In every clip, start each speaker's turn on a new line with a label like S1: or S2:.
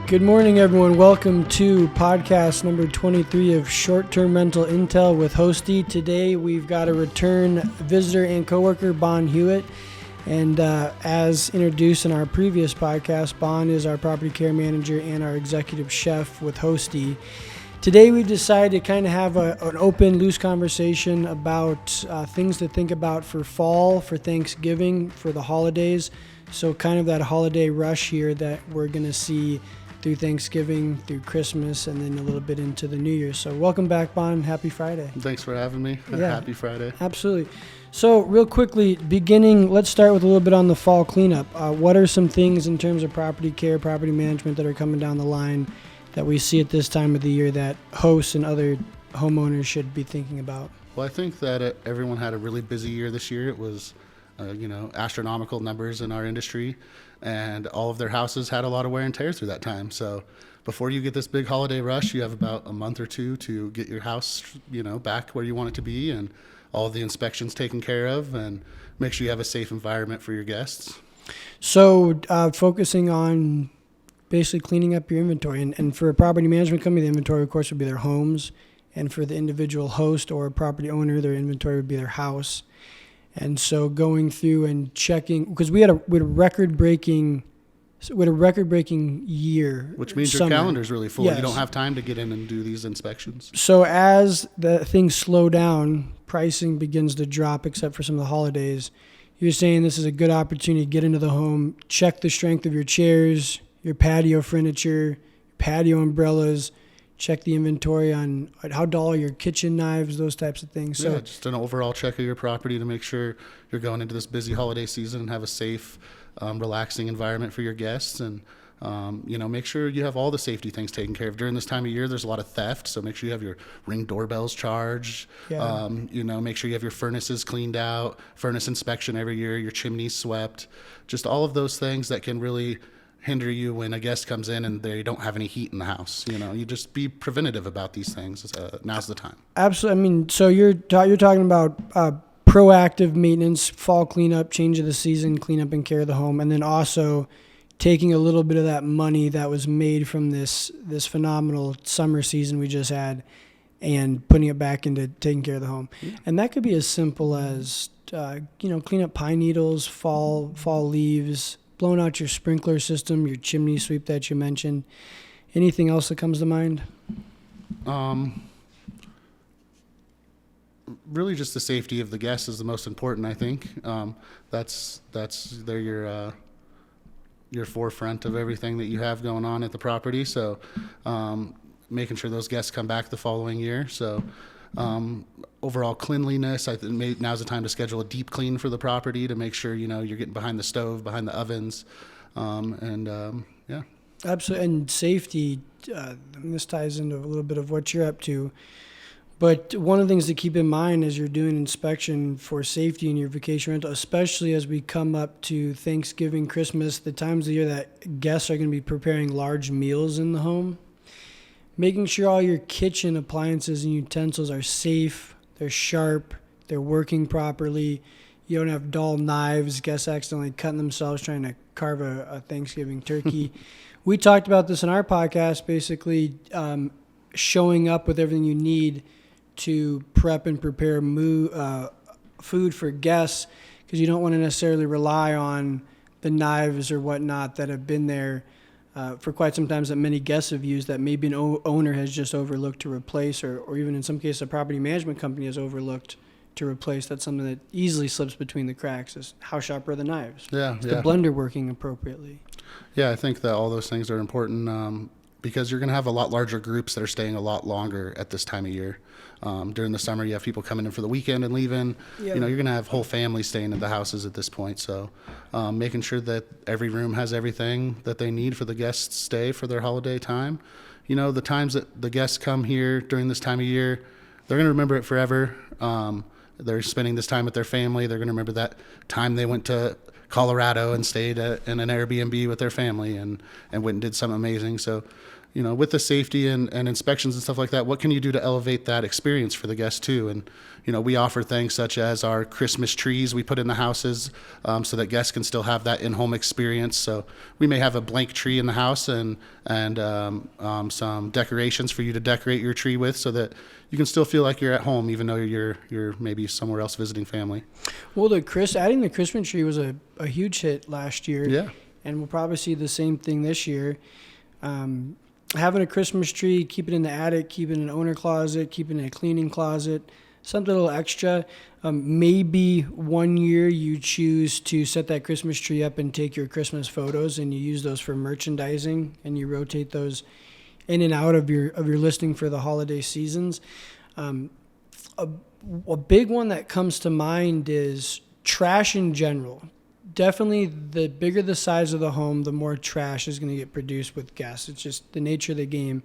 S1: Good morning, everyone. Welcome to podcast number 23 of Short-Term Rental Intel with Hostē. Today, we've got a return visitor and coworker, Bon Hewlett. And as introduced in our previous podcast, Bon is our property care manager and our executive chef with Hostē. Today, we've decided to kind of have an open, loose conversation about things to think about for fall, for Thanksgiving, for the holidays. So kind of that holiday rush here that we're going to see through Thanksgiving, through Christmas, and then a little bit into the New Year. So welcome back, Bon. Happy Friday.
S2: Thanks for having me.
S1: Yeah,
S2: happy Friday.
S1: Absolutely. So real quickly, let's start with a little bit on the fall cleanup. What are some things in terms of property care, property management that are coming down the line that we see at this time of the year that hosts and other homeowners should be thinking about?
S2: Well, I think that everyone had a really busy year this year. It was, astronomical numbers in our industry, and all of their houses had a lot of wear and tear through that time. So before you get this big holiday rush, you have about a month or two to get your house, back where you want it to be, and all of the inspections taken care of, and make sure you have a safe environment for your guests.
S1: So focusing on basically cleaning up your inventory. And for a property management company, the inventory, of course, would be their homes. And for the individual host or property owner, their inventory would be their house. And so going through and checking, because we had a record-breaking year.
S2: Which means
S1: summer.
S2: Your calendar's really full.
S1: Yes.
S2: You don't have time to get in and do these inspections.
S1: So as the things slow down, pricing begins to drop except for some of the holidays. You're saying this is a good opportunity to get into the home, check the strength of your chairs, your patio furniture, patio umbrellas, check the inventory on how dull are your kitchen knives, those types of things. So
S2: yeah, just an overall check of your property to make sure you're going into this busy holiday season and have a safe, relaxing environment for your guests. And, make sure you have all the safety things taken care of. During this time of year, there's a lot of theft, so make sure you have your Ring doorbells charged.
S1: Yeah.
S2: Make sure you have your furnaces cleaned out, furnace inspection every year, your chimneys swept. Just all of those things that can really hinder you when a guest comes in and they don't have any heat in the house. You just be preventative about these things. Now's the time.
S1: Absolutely. I mean, so you're talking about proactive maintenance, fall cleanup, change of the season, cleanup and care of the home, and then also taking a little bit of that money that was made from this phenomenal summer season we just had and putting it back into taking care of the home. Yeah. And that could be as simple as, clean up pine needles, fall leaves, blowing out your sprinkler system, your chimney sweep that you mentioned. Anything else that comes to mind?
S2: Really just the safety of the guests is the most important, I think. They're your forefront of everything that you have going on at the property. So making sure those guests come back the following year. So overall cleanliness, I think now's the time to schedule a deep clean for the property to make sure, you're getting behind the stove, behind the ovens. Yeah.
S1: Absolutely. And safety, this ties into a little bit of what you're up to. But one of the things to keep in mind as you're doing inspection for safety in your vacation rental, especially as we come up to Thanksgiving, Christmas, the times of the year that guests are going to be preparing large meals in the home, making sure all your kitchen appliances and utensils are safe, they're sharp, they're working properly. You don't have dull knives, guests accidentally cutting themselves trying to carve a Thanksgiving turkey. We talked about this in our podcast, basically showing up with everything you need to prep and prepare food for guests, because you don't want to necessarily rely on the knives or whatnot that have been there for quite some time that many guests have used that maybe an owner has just overlooked to replace, or even in some cases a property management company has overlooked to replace. That's something that easily slips between the cracks, is how sharp are the knives? Is the blender working appropriately?
S2: Yeah, I think that all those things are important because you're going to have a lot larger groups that are staying a lot longer at this time of year. During the summer, you have people coming in for the weekend and leaving. Yeah. You're going to have whole families staying at the houses at this point. So making sure that every room has everything that they need for the guests' stay for their holiday time. The times that the guests come here during this time of year, they're going to remember it forever. They're spending this time with their family. They're going to remember that time they went to Colorado and stayed in an AirBnB with their family and went and did something amazing. So with the safety and inspections and stuff like that, what can you do to elevate that experience for the guests too? And, we offer things such as our Christmas trees we put in the houses so that guests can still have that in-home experience. So we may have a blank tree in the house and some decorations for you to decorate your tree with so that you can still feel like you're at home, even though you're maybe somewhere else visiting family.
S1: Well, adding the Christmas tree was a huge hit last year.
S2: Yeah.
S1: And we'll probably see the same thing this year. Having a Christmas tree, keep it in the attic, keep it in an owner closet, keep it in a cleaning closet, something a little extra. Maybe one year you choose to set that Christmas tree up and take your Christmas photos, and you use those for merchandising, and you rotate those in and out of your listing for the holiday seasons. A big one that comes to mind is trash in general. Definitely, the bigger the size of the home, the more trash is going to get produced with guests. It's just the nature of the game.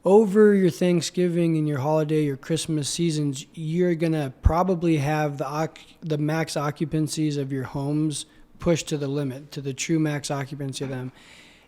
S1: Over your Thanksgiving and your holiday, your Christmas seasons, you're going to probably have the max occupancies of your homes pushed to the limit, to the true max occupancy of them.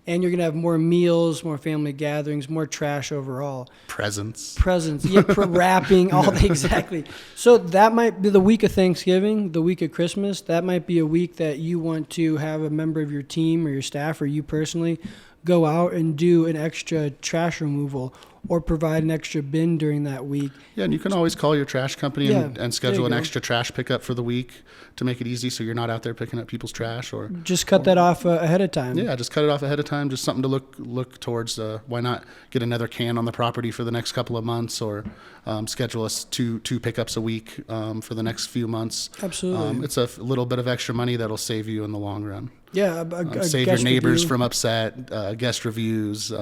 S1: And you're going to have more meals, more family gatherings, more trash overall.
S2: Presents.
S1: Yeah, wrapping, exactly. So that might be the week of Thanksgiving, the week of Christmas. That might be a week that you want to have a member of your team or your staff or you personally go out and do an extra trash removal or provide an extra bin during that week.
S2: Yeah, and you can always call your trash company and schedule an extra trash pickup for the week to make it easy so you're not out there picking up people's trash. Or
S1: just cut that off ahead of time.
S2: Yeah, just cut it off ahead of time. Just something to look towards. Why not get another can on the property for the next couple of months, or schedule us two pickups a week for the next few months.
S1: Absolutely.
S2: It's a little bit of extra money that'll save you in the long run.
S1: Yeah,
S2: save your neighbors from upset, guest reviews,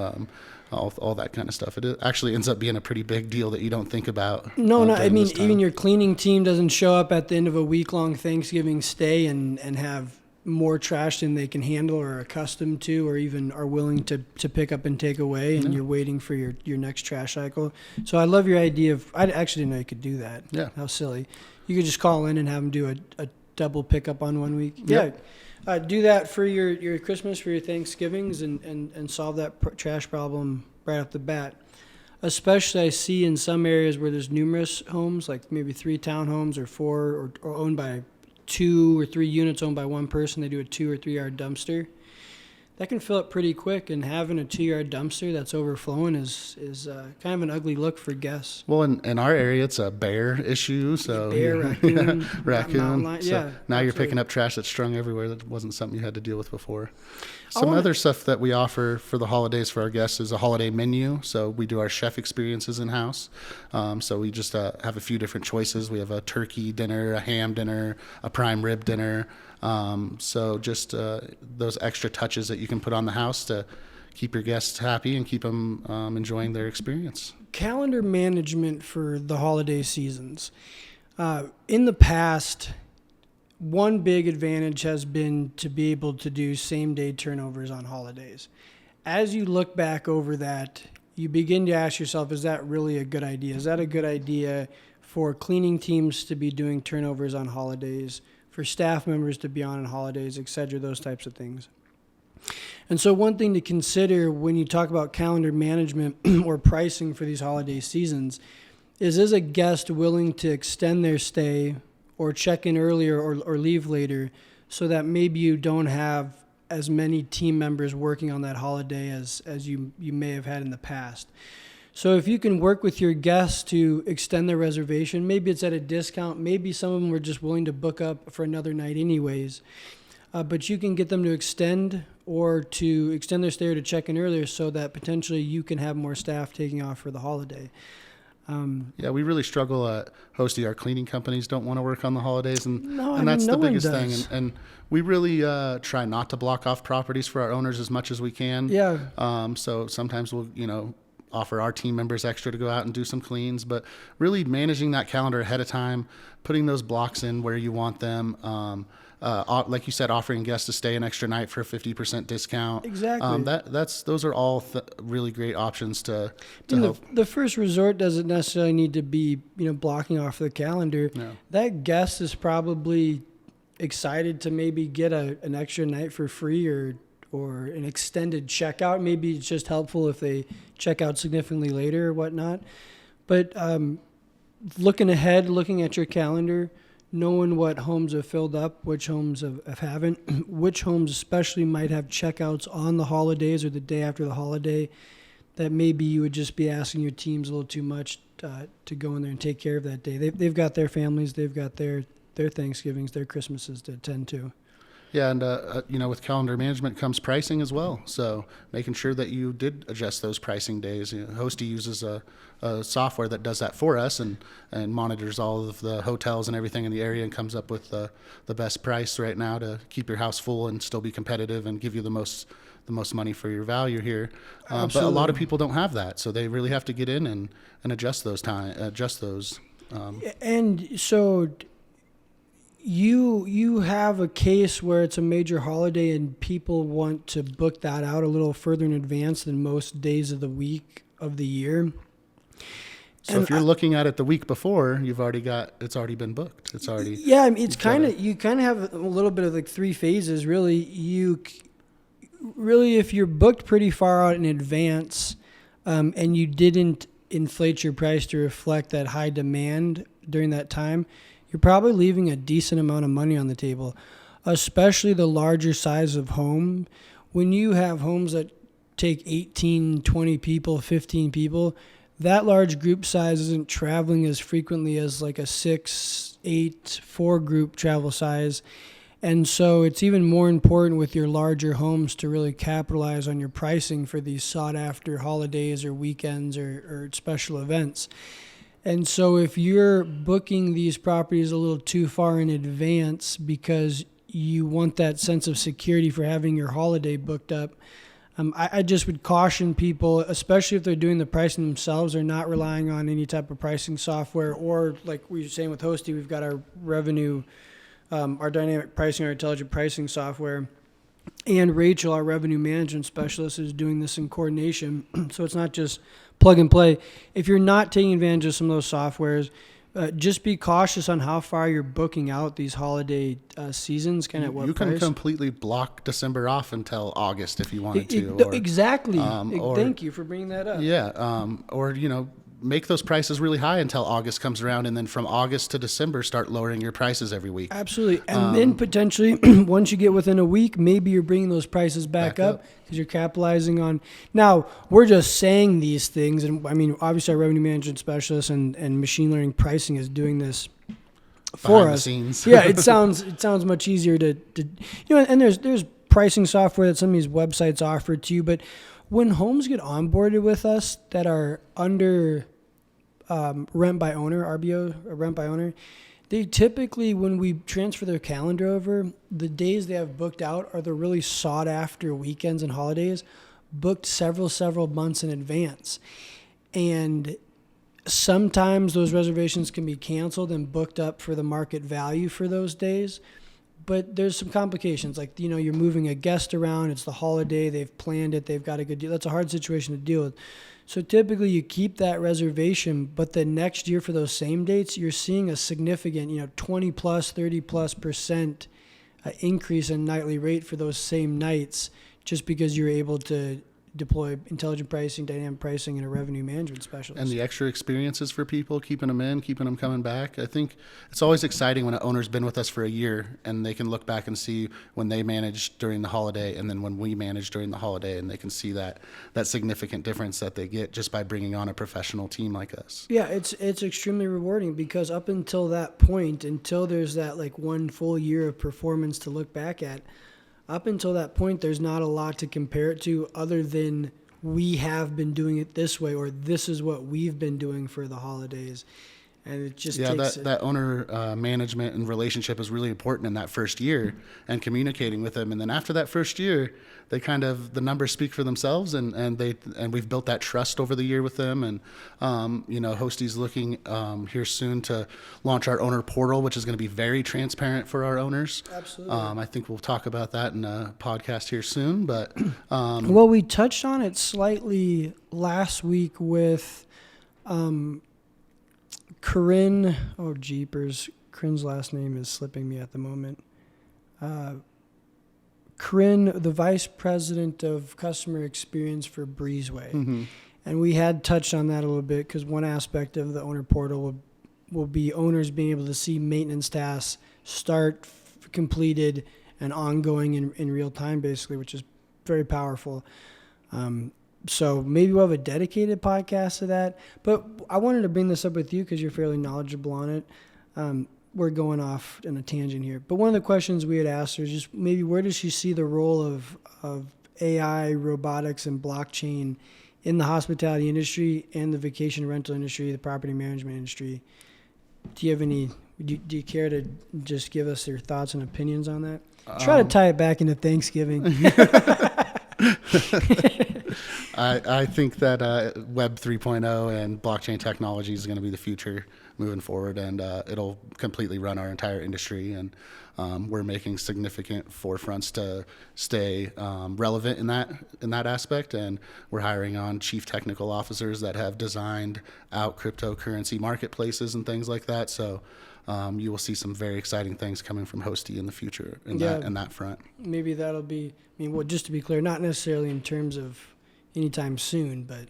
S2: all that kind of stuff. It actually ends up being a pretty big deal that you don't think about.
S1: No, I mean, even your cleaning team doesn't show up at the end of a week-long Thanksgiving stay and have more trash than they can handle or are accustomed to or even are willing to pick up and take away, and you're waiting for your next trash cycle. So I love your idea of – I actually didn't know you could do that.
S2: Yeah.
S1: How silly. You could just call in and have them do a double pickup on 1 week.
S2: Yep.
S1: Yeah. Do that for your Christmas, for your Thanksgivings, and solve that trash problem right off the bat. Especially I see in some areas where there's numerous homes, like maybe 3 townhomes or 4, or owned by 2 or 3 units owned by one person. They do a 2 or 3 yard dumpster. That can fill up pretty quick, and having a 2-yard dumpster that's overflowing is kind of an ugly look for guests.
S2: Well, in our area, it's a bear issue. So
S1: bear, raccoon.
S2: So now you're picking up trash that's strung everywhere. That wasn't something you had to deal with before. Some other stuff that we offer for the holidays for our guests is a holiday menu. So we do our chef experiences in-house. So we just have a few different choices. We have a turkey dinner, a ham dinner, a prime rib dinner. So just those extra touches that you can put on the house to keep your guests happy and keep them enjoying their experience.
S1: Calendar management for the holiday seasons. In the past, one big advantage has been to be able to do same-day turnovers on holidays. As you look back over that, you begin to ask yourself, is that really a good idea? Is that a good idea for cleaning teams to be doing turnovers on holidays, for staff members to be on holidays, et cetera, those types of things? And so one thing to consider when you talk about calendar management or pricing for these holiday seasons is a guest willing to extend their stay or check in earlier or leave later so that maybe you don't have as many team members working on that holiday as you may have had in the past. So if you can work with your guests to extend their reservation, maybe it's at a discount, maybe some of them were just willing to book up for another night anyways, but you can get them to extend their stay or to check in earlier so that potentially you can have more staff taking off for the holiday.
S2: Yeah, we really struggle at Hostē. Our cleaning companies don't want to work on the holidays, and that's
S1: no
S2: the biggest
S1: one
S2: thing. And we really try not to block off properties for our owners as much as we can.
S1: Yeah.
S2: So sometimes we'll, offer our team members extra to go out and do some cleans, but really managing that calendar ahead of time, putting those blocks in where you want them. Like you said, offering guests to stay an extra night for a 50% discount.
S1: Exactly.
S2: Those are all really great options to help.
S1: The first resort doesn't necessarily need to be, blocking off the calendar.
S2: No.
S1: That guest is probably excited to maybe get an extra night for free or or an extended checkout. Maybe it's just helpful if they check out significantly later or whatnot. But looking ahead, looking at your calendar, knowing what homes have filled up, which homes haven't, which homes especially might have checkouts on the holidays or the day after the holiday, that maybe you would just be asking your teams a little too much to go in there and take care of that day. They've got their families, they've got their Thanksgivings, their Christmases to attend to.
S2: Yeah, and with calendar management comes pricing as well. So making sure that you did adjust those pricing days. Hostē uses a software that does that for us and monitors all of the hotels and everything in the area and comes up with the best price right now to keep your house full and still be competitive and give you the most money for your value here. But a lot of people don't have that, so they really have to get in and adjust those
S1: And so you have a case where it's a major holiday and people want to book that out a little further in advance than most days of the week of the year.
S2: So if you're looking at it the week before, it's already been booked. It's already
S1: it's you kind of have a little bit of like three phases really. If you're booked pretty far out in advance, and you didn't inflate your price to reflect that high demand during that time, you're probably leaving a decent amount of money on the table, especially the larger size of home. When you have homes that take 18, 20 people, 15 people, that large group size isn't traveling as frequently as like a 6, 8, 4 group travel size. And so it's even more important with your larger homes to really capitalize on your pricing for these sought-after holidays or weekends or special events. And so if you're booking these properties a little too far in advance because you want that sense of security for having your holiday booked up, I just would caution people, especially if they're doing the pricing themselves or not relying on any type of pricing software, or like we were saying with Hostē, we've got our revenue, our dynamic pricing, our intelligent pricing software, and Rachel, our revenue management specialist, is doing this in coordination. So it's not just plug and play. If you're not taking advantage of some of those softwares, just be cautious on how far you're booking out these holiday seasons. Kind of what
S2: you
S1: price.
S2: can completely block December off until August if you wanted to.
S1: Exactly. Thank you for bringing that up.
S2: Yeah. Or make those prices really high until August comes around, and then from August to December start lowering your prices every week.
S1: Absolutely. And then potentially once you get within a week, maybe you're bringing those prices back up because you're capitalizing on. Now, we're just saying these things, and I mean, obviously our revenue management specialist and machine learning pricing is doing this for us.
S2: Behind the scenes.
S1: Yeah, it sounds much easier to and there's pricing software that some of these websites offer to you, but when homes get onboarded with us that are under rent by owner, RBO, or rent by owner, they typically, when we transfer their calendar over, the days they have booked out are the really sought after weekends and holidays, booked several months in advance. And sometimes those reservations can be canceled and booked up for the market value for those days. But there's some complications, like, you're moving a guest around, it's the holiday, they've planned it, they've got a good deal. That's a hard situation to deal with. So typically you keep that reservation, but the next year for those same dates, you're seeing a significant, 20 plus, 30 plus % increase in nightly rate for those same nights, just because you're able to deploy intelligent pricing, dynamic pricing, and a revenue management specialist.
S2: And the extra experiences for people, keeping them coming back. I think it's always exciting when an owner's been with us for a year and they can look back and see when they managed during the holiday and then when we managed during the holiday, and they can see that significant difference that they get just by bringing on a professional team like us.
S1: Yeah, it's extremely rewarding, because up until that point, until there's that like one full year of performance to look back at, up until that point, there's not a lot to compare it to other than we have been doing it this way, or this is what we've been doing for the holidays. And it just takes
S2: that owner management and relationship is really important in that first year, and communicating with them. And then after that first year, they the numbers speak for themselves, and we've built that trust over the year with them. And Hostē's looking here soon to launch our owner portal, which is going to be very transparent for our owners.
S1: Absolutely.
S2: I think we'll talk about that in a podcast here soon. But
S1: well, we touched on it slightly last week with Corinne. Oh, jeepers. Corinne's last name is slipping me at the moment. Corinne, the vice president of customer experience for Breezeway.
S2: Mm-hmm.
S1: And we had touched on that a little bit because one aspect of the owner portal will be owners being able to see maintenance tasks start, completed, and ongoing in real time, basically, which is very powerful. So maybe we'll have a dedicated podcast to that. But I wanted to bring this up with you because you're fairly knowledgeable on it. We're going off in a tangent here. But one of the questions we had asked her is just maybe where does she see the role of AI, robotics, and blockchain in the hospitality industry and the vacation rental industry, the property management industry? Do you care to just give us your thoughts and opinions on that? Try to tie it back into Thanksgiving.
S2: I think that Web 3.0 and blockchain technology is going to be the future moving forward, and it'll completely run our entire industry. And we're making significant forefronts to stay relevant in that aspect. And we're hiring on chief technical officers that have designed out cryptocurrency marketplaces and things like that. So you will see some very exciting things coming from Hostē in the future in that front.
S1: Maybe that'll be, well, just to be clear, not necessarily in terms of anytime soon, but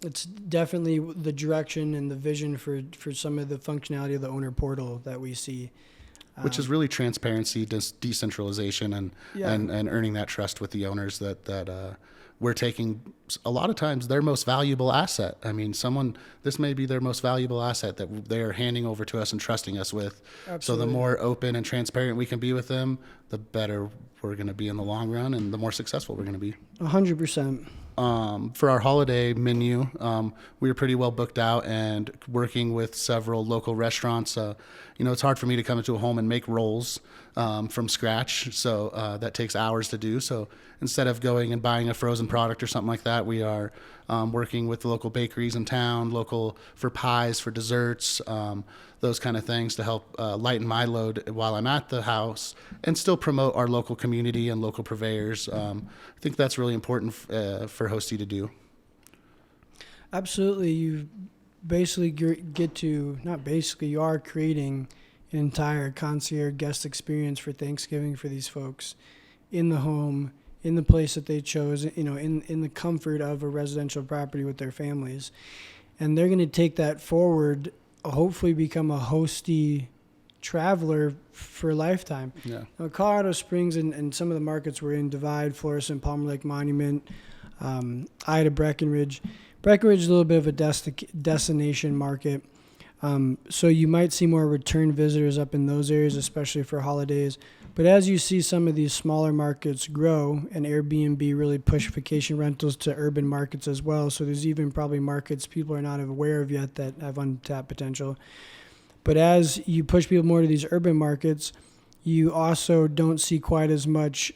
S1: it's definitely the direction and the vision for some of the functionality of the owner portal that we see.
S2: Which is really transparency, decentralization, and earning that trust with the owners that we're taking a lot of times their most valuable asset. I mean, this may be their most valuable asset that they are handing over to us and trusting us with. Absolutely. So the more open and transparent we can be with them, the better we're going to be in the long run and the more successful we're going to be.
S1: 100%.
S2: For our holiday menu, we were pretty well booked out and working with several local restaurants. It's hard for me to come into a home and make rolls from scratch, so that takes hours to do. So instead of going and buying a frozen product or something like that, we are working with the local bakeries in town, local for pies, for desserts, those kind of things to help lighten my load while I'm at the house and still promote our local community and local purveyors. I think that's really important for Hostē to do.
S1: Absolutely. You basically you are creating an entire concierge guest experience for Thanksgiving for these folks in the home, in the place that they chose, in the comfort of a residential property with their families. And they're going to take that forward, hopefully become a Hostē traveler for a lifetime. Yeah. Now, Colorado Springs and some of the markets we're in, Divide, Florissant, Palmer Lake Monument, Ida, Breckenridge. Breckenridge is a little bit of a destination market. So you might see more return visitors up in those areas, especially for holidays. But as you see some of these smaller markets grow and Airbnb really push vacation rentals to urban markets as well, so there's even probably markets people are not aware of yet that have untapped potential. But as you push people more to these urban markets, you also don't see quite as much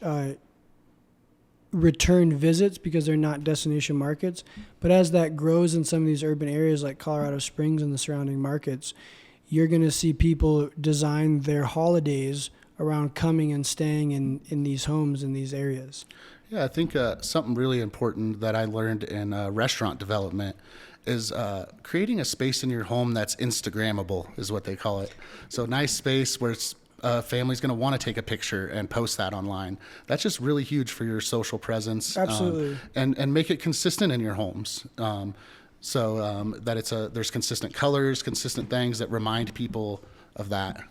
S1: return visits because they're not destination markets. But as that grows in some of these urban areas like Colorado Springs and the surrounding markets, you're going to see people design their holidays around coming and staying in these homes in these areas.
S2: Yeah, I think something really important that I learned in restaurant development is creating a space in your home that's Instagrammable, is what they call it. So a nice space where family's going to want to take a picture and post that online. That's just really huge for your social presence.
S1: Absolutely.
S2: And make it consistent in your homes. So that there's consistent colors, consistent things that remind people of that.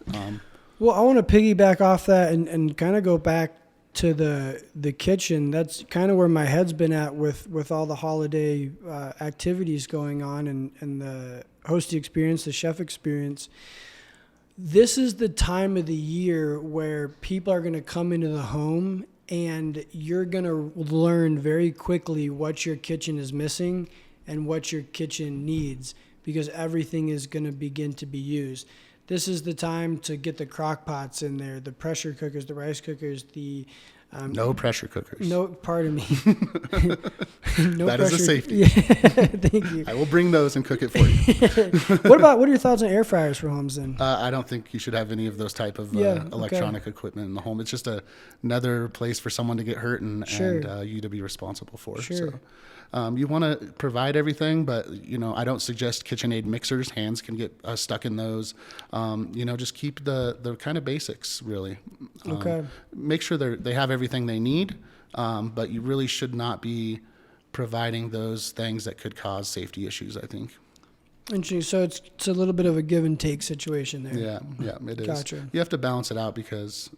S1: Well, I want to piggyback off that and kind of go back to the kitchen. That's kind of where my head's been at with all the holiday activities going on and the Hostē experience, the chef experience. This is the time of the year where people are going to come into the home and you're going to learn very quickly what your kitchen is missing and what your kitchen needs because everything is going to begin to be used. This is the time to get the crock pots in there, the pressure cookers, the rice cookers, the
S2: No pressure cookers.
S1: No, pardon me. No
S2: That is a safety.
S1: Yeah, thank you.
S2: I will bring those and cook it for you.
S1: What are your thoughts on air fryers for homes then?
S2: I don't think you should have any of those type of electronic equipment in the home. It's just another place for someone to get hurt and you to be responsible for.
S1: Sure.
S2: So you want to provide everything, but I don't suggest KitchenAid mixers. Hands can get stuck in those. Just keep the kind of basics really. Make sure they have everything they need, but you really should not be providing those things that could cause safety issues, I think.
S1: Interesting. So it's a little bit of a give and take situation there.
S2: Yeah, it is.
S1: Gotcha.
S2: You have to balance it out because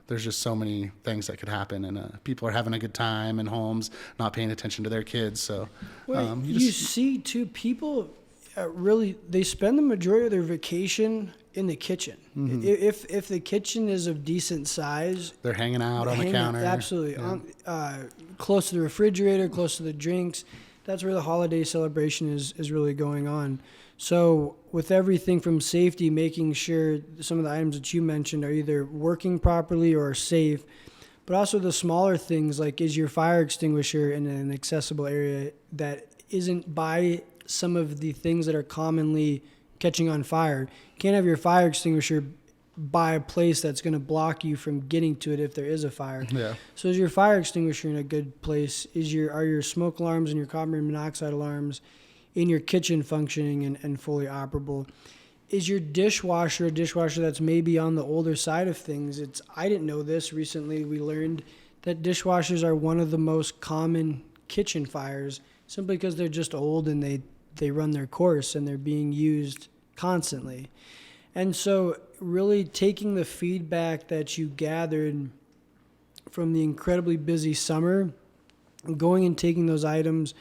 S2: there's just so many things that could happen, and people are having a good time in homes, not paying attention to their kids. So
S1: you see too, people really, they spend the majority of their vacation in the kitchen. Mm-hmm. If the kitchen is of decent size,
S2: they're hanging out on the counter.
S1: Absolutely.
S2: Yeah.
S1: Close to the refrigerator, close to the drinks. That's where the holiday celebration is really going on. So with everything from safety, making sure some of the items that you mentioned are either working properly or are safe, but also the smaller things like, is your fire extinguisher in an accessible area that isn't by some of the things that are commonly catching on fire. You can't have your fire extinguisher by a place that's going to block you from getting to it if there is a fire.
S2: Yeah.
S1: So is your fire extinguisher in a good place? Are your smoke alarms and your carbon monoxide alarms in your kitchen functioning and fully operable? Is your dishwasher a dishwasher that's maybe on the older side of things? I didn't know this. Recently we learned that dishwashers are one of the most common kitchen fires simply because they're just old and they run their course and they're being used constantly. And so really taking the feedback that you gathered from the incredibly busy summer, going and taking those items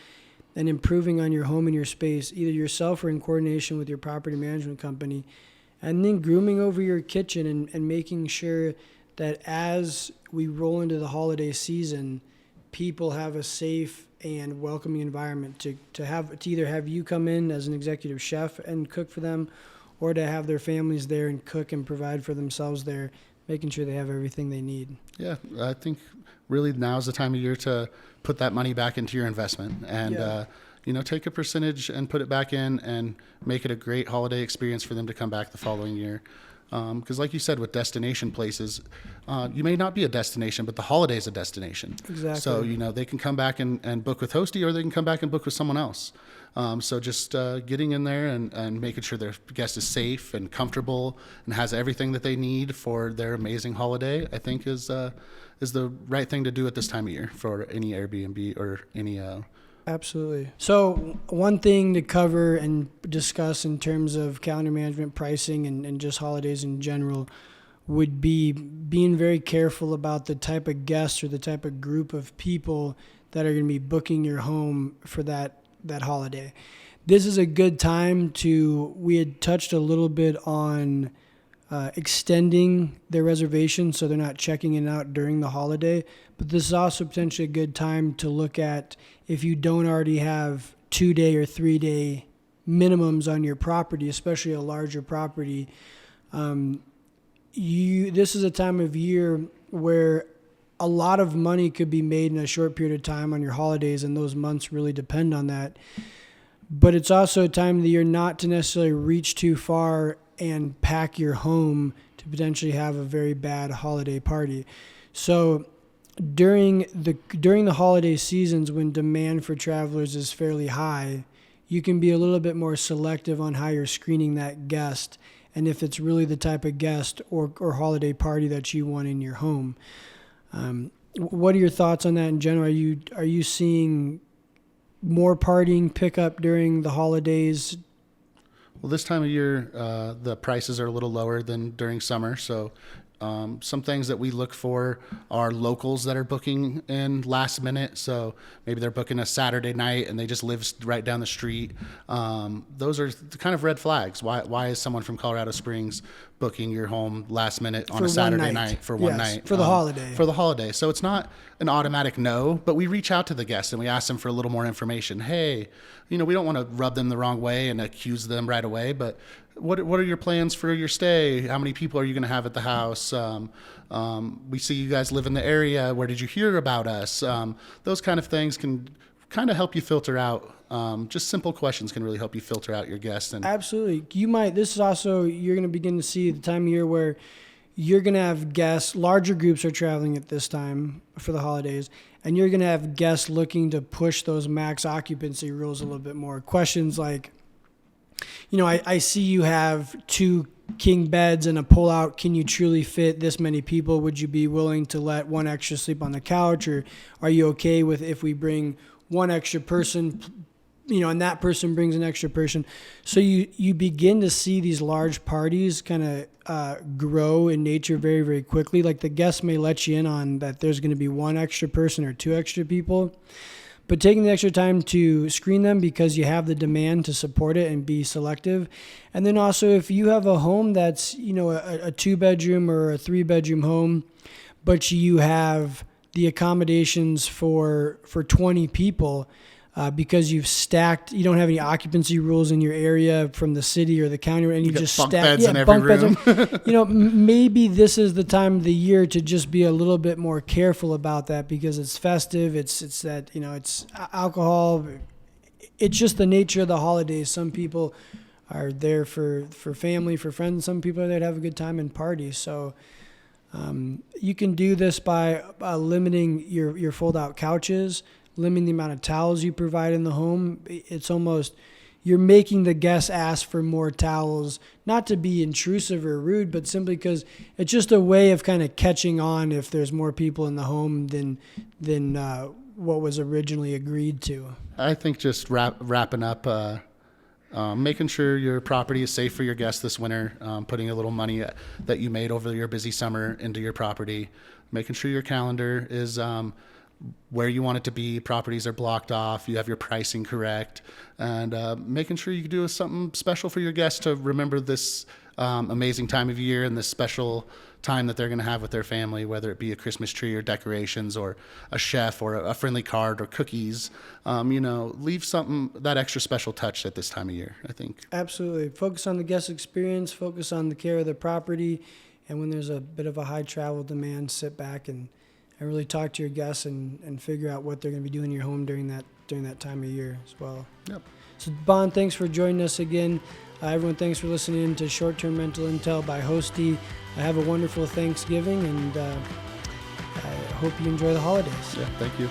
S1: and improving on your home and your space, either yourself or in coordination with your property management company, and then grooming over your kitchen and making sure that as we roll into the holiday season, people have a safe and welcoming environment to either have you come in as an executive chef and cook for them, or to have their families there and cook and provide for themselves there, making sure they have everything they need.
S2: Yeah, I think really now's the time of year to put that money back into your investment and, take a percentage and put it back in and make it a great holiday experience for them to come back the following year. Because like you said, with destination places, you may not be a destination, but the holiday is a destination.
S1: Exactly.
S2: So, they can come back and book with Hostē, or they can come back and book with someone else. So just getting in there and making sure their guest is safe and comfortable and has everything that they need for their amazing holiday, I think is the right thing to do at this time of year for any Airbnb or any
S1: Absolutely. So one thing to cover and discuss in terms of calendar management, pricing, and just holidays in general would be being very careful about the type of guests or the type of group of people that are going to be booking your home for that holiday. This is a good time we had touched a little bit on extending their reservation so they're not checking in and out during the holiday. But this is also potentially a good time to look at if you don't already have 2-day or 3-day minimums on your property, especially a larger property. This is a time of year where a lot of money could be made in a short period of time on your holidays, and those months really depend on that. But it's also a time of the year not to necessarily reach too far and pack your home to potentially have a very bad holiday party. So during the holiday seasons, when demand for travelers is fairly high, you can be a little bit more selective on how you're screening that guest and if it's really the type of guest or holiday party that you want in your home. What are your thoughts on that in general? Are you seeing more partying pick up during the holidays?
S2: Well, this time of year, the prices are a little lower than during summer. So some things that we look for are locals that are booking in last minute. So maybe they're booking a Saturday night and they just live right down the street. Those are the kind of red flags. Why is someone from Colorado Springs booking your home last minute on a Saturday night for one night?
S1: For the holiday.
S2: For the holiday. So it's not an automatic no, but we reach out to the guests and we ask them for a little more information. Hey, we don't want to rub them the wrong way and accuse them right away, but what are your plans for your stay? How many people are you going to have at the house? We see you guys live in the area. Where did you hear about us? Those kind of things can kind of help you filter out. Just simple questions can really help you filter out your guests. And
S1: Absolutely. This is also, you're going to begin to see the time of year where you're going to have guests, larger groups are traveling at this time for the holidays, and you're going to have guests looking to push those max occupancy rules a little bit more. Questions like, I see you have 2 king beds and a pull-out. Can you truly fit this many people? Would you be willing to let one extra sleep on the couch, or are you okay with if we bring one extra person, and that person brings an extra person? So you begin to see these large parties kind of grow in nature very, very quickly. Like the guests may let you in on that there's going to be 1 extra person or 2 extra people, but taking the extra time to screen them because you have the demand to support it and be selective. And then also if you have a home that's, a 2-bedroom or a 3-bedroom home, but you have the accommodations for 20 people, because you've stacked, you don't have any occupancy rules in your area from the city or the county, and you just
S2: bunk
S1: stack
S2: beds in every room.
S1: Maybe this is the time of the year to just be a little bit more careful about that because it's festive. It's that, it's alcohol. It's just the nature of the holidays. Some people are there for family, for friends. Some people are there to have a good time and party. So you can do this by limiting your fold-out couches, limiting the amount of towels you provide in the home. It's almost, you're making the guests ask for more towels, not to be intrusive or rude, but simply because it's just a way of kind of catching on if there's more people in the home than what was originally agreed to.
S2: I think just wrapping up, making sure your property is safe for your guests this winter, putting a little money that you made over your busy summer into your property, making sure your calendar is where you want it to be, properties are blocked off, you have your pricing correct, and making sure you do something special for your guests to remember this amazing time of year and this special time that they're going to have with their family, whether it be a Christmas tree or decorations or a chef or a friendly card or cookies. Leave something, that extra special touch at this time of year, I think.
S1: Absolutely. Focus on the guest experience, focus on the care of the property, and when there's a bit of a high travel demand, sit back and really talk to your guests and figure out what they're going to be doing in your home during that time of year as well.
S2: Yep.
S1: So, Bon, thanks for joining us again. Everyone, thanks for listening to Short-Term Rental Intel by Hostē. Have a wonderful Thanksgiving, and I hope you enjoy the holidays.
S2: Yeah, thank you.